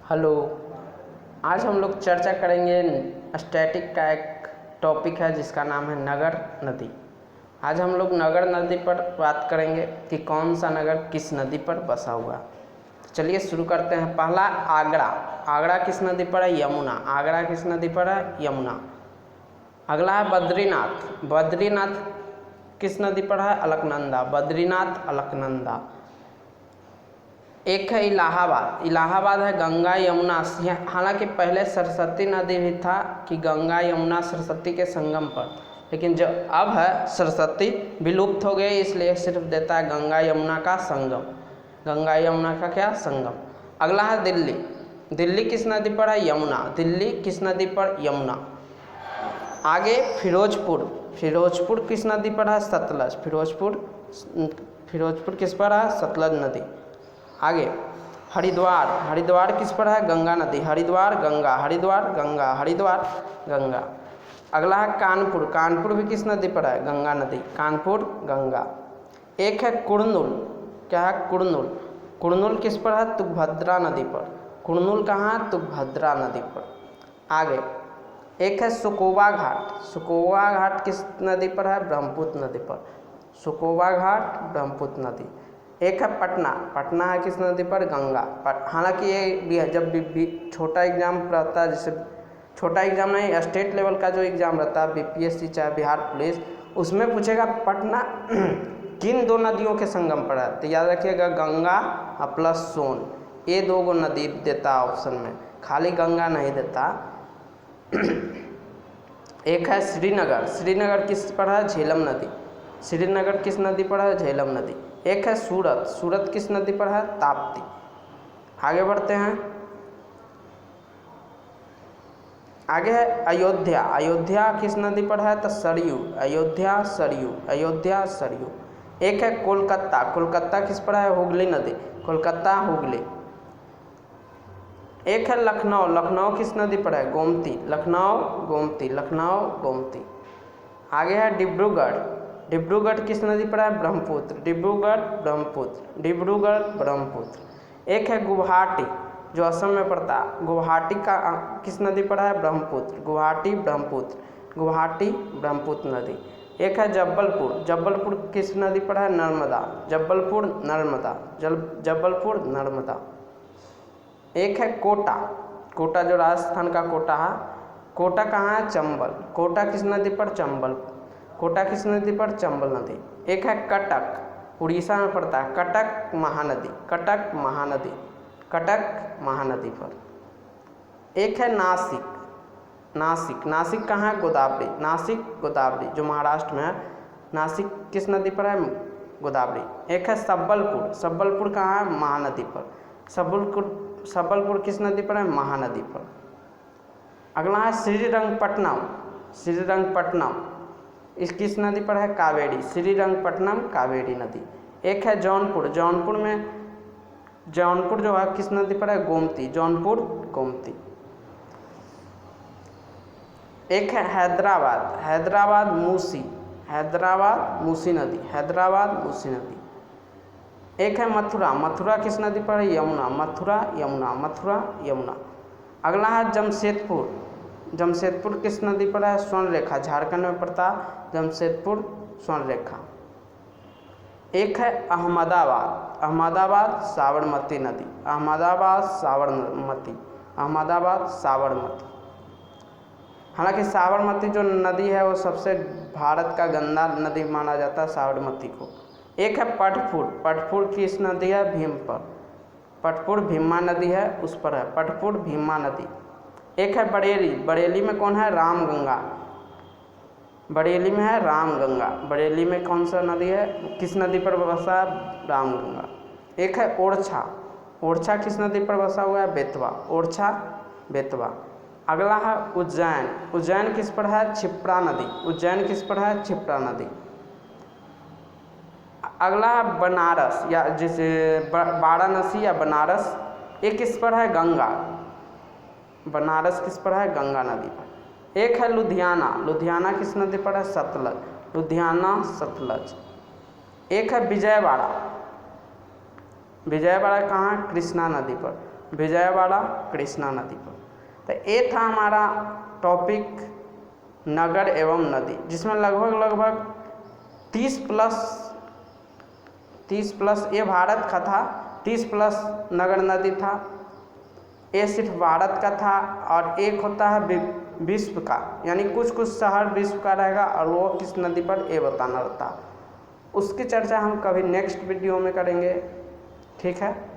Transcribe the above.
Hello. आज हम लोग चर्चा करेंगे स्टैटिक का एक टॉपिक है जिसका नाम है नगर नदी। आज हम लोग नगर नदी पर बात करेंगे कि कौन सा नगर किस नदी पर बसा हुआ। चलिए शुरू करते हैं। पहला आगरा। आगरा किस नदी पर है? यमुना। आगरा किस नदी पर है? यमुना। अगला है बद्रीनाथ। बद्रीनाथ किस नदी पर है? अलकनंदा। बद्रीनाथ अलकनंदा। एक है इलाहाबाद। इलाहाबाद है गंगा यमुना। हालांकि पहले सरस्वती नदी भी था कि गंगा यमुना सरस्वती के संगम पर, लेकिन जो अब है सरस्वती विलुप्त हो गई, इसलिए सिर्फ देता है गंगा यमुना का संगम। गंगा यमुना का क्या? संगम। अगला है दिल्ली। दिल्ली किस नदी पर है? यमुना। दिल्ली किस नदी पर? यमुना। आगे फिरोजपुर। फिरोजपुर किस नदी पर है? सतलज। फिरोजपुर किस पर है? सतलज नदी। आगे हरिद्वार। हरिद्वार किस पर है? गंगा नदी। हरिद्वार गंगा। हरिद्वार गंगा। हरिद्वार गंगा। अगला है कानपुर। कानपुर भी किस नदी पर है? गंगा नदी। कानपुर गंगा। एक है कुर्नूल। क्या है? कुर्नूल। कुर्नूल किस पर है? तुंगभद्रा नदी पर। कुर्नूल कहाँ है? तुंगभद्रा नदी पर। आगे एक है सुकोबा घाट। सुकोबा घाट किस नदी पर है? ब्रह्मपुत्र नदी पर। सुकोबा घाट ब्रह्मपुत्र नदी। एक है पटना। पटना है किस नदी पर? गंगा। हालांकि ये भी है, जब भी छोटा एग्जाम रहता है, जैसे छोटा एग्जाम नहीं, स्टेट लेवल का जो एग्जाम रहता है बीपीएससी चाहे बिहार पुलिस, उसमें पूछेगा पटना किन दो नदियों के संगम पर है, तो याद रखिएगा गंगा और प्लस सोन, ये दो गो नदी देता ऑप्शन में, खाली गंगा नहीं देता। एक है श्रीनगर। श्रीनगर किस पर है? झेलम नदी। श्रीनगर किस नदी पर है? झेलम नदी। एक है सूरत। सूरत किस नदी पर है? ताप्ती। आगे बढ़ते हैं। आगे है अयोध्या। अयोध्या किस नदी पर है? तो सरयू। अयोध्या सरयू। अयोध्या सरयू। एक है कोलकाता। कोलकाता किस पर है? हुगली नदी। कोलकाता हुगली। एक है लखनऊ। लखनऊ किस नदी पर है? गोमती। लखनऊ गोमती। लखनऊ गोमती। आगे है डिब्रूगढ़। डिब्रूगढ़ किस नदी पर है? ब्रह्मपुत्र। डिब्रूगढ़ ब्रह्मपुत्र। डिब्रूगढ़ ब्रह्मपुत्र। एक है गुवाहाटी जो असम में पड़ता है। गुवाहाटी का किस नदी पर है? ब्रह्मपुत्र। गुवाहाटी ब्रह्मपुत्र। गुवाहाटी ब्रह्मपुत्र नदी। एक है जबलपुर। जबलपुर किस नदी पर है? नर्मदा। जबलपुर नर्मदा। जबलपुर नर्मदा। एक है कोटा। कोटा जो राजस्थान का कोटा है। कोटा कहाँ है? चंबल। कोटा किस नदी पर? चंबल। कोटा किस नदी पर? चंबल नदी। एक है कटक। उड़ीसा में पड़ता है। कटक महानदी। कटक महानदी। कटक महानदी पर। एक है नासिक। नासिक। नासिक कहाँ है? गोदावरी। नासिक गोदावरी जो महाराष्ट्र में है। नासिक किस नदी पर है? गोदावरी। एक है सबलपुर। सबलपुर कहाँ है? महानदी पर। सबलपुर किस नदी पर है? महानदी पर। अगला है श्रीरंगपट्टनम। श्रीरंगपट्टनम इस किस नदी पर है? कावेरी। श्रीरंगपट्टनम कावेरी नदी। एक है जौनपुर। जौनपुर जो है किस नदी पर है? गोमती। जौनपुर गोमती। एक है हैदराबाद। हैदराबाद मूसी। हैदराबाद मूसी नदी। हैदराबाद मूसी नदी। एक है मथुरा। मथुरा किस नदी पर है? यमुना। मथुरा यमुना। मथुरा यमुना। अगला है जमशेदपुर। जमशेदपुर किस नदी पर है? स्वर्ण रेखा। झारखंड में पड़ता जमशेदपुर स्वर्ण रेखा। एक है अहमदाबाद। अहमदाबाद साबरमती नदी। अहमदाबाद साबरमती। अहमदाबाद साबरमती। हालांकि साबरमती जो नदी है वो सबसे भारत का गंदा नदी माना जाता है साबरमती को। एक है पटपुर। पटपुर किस नदी है? भीम पर। पटपुर भीमा नदी है उस पर है। पटपुर भीमा नदी। एक है बरेली। बरेली में कौन है? रामगंगा। बरेली में है रामगंगा। बरेली में कौन सा नदी है? किस नदी पर बसा है? रामगंगा। एक है ओरछा। ओरछा किस नदी पर बसा हुआ है? बेतवा। ओरछा बेतवा। अगला है उज्जैन। उज्जैन किस पर है? क्षिप्रा नदी। उज्जैन किस पर है? क्षिप्रा नदी। अगला है बनारस या जैसे वाराणसी या बनारस, ये किस पर है? गंगा। बनारस किस पर है? गंगा नदी पर। एक है लुधियाना। लुधियाना किस नदी पर है? सतलज। लुधियाना सतलज। एक है विजयवाड़ा। विजयवाड़ा कहाँ? कृष्णा नदी पर। विजयवाड़ा कृष्णा नदी पर। तो ये था हमारा टॉपिक नगर एवं नदी, जिसमें लगभग 30 प्लस ये भारत का था, 30 प्लस नगर नदी था। ये सिर्फ भारत का था, और एक होता है विश्व का, यानी कुछ शहर विश्व का रहेगा और वो किस नदी पर ये बताना रहता। उसकी चर्चा हम कभी नेक्स्ट वीडियो में करेंगे। ठीक है।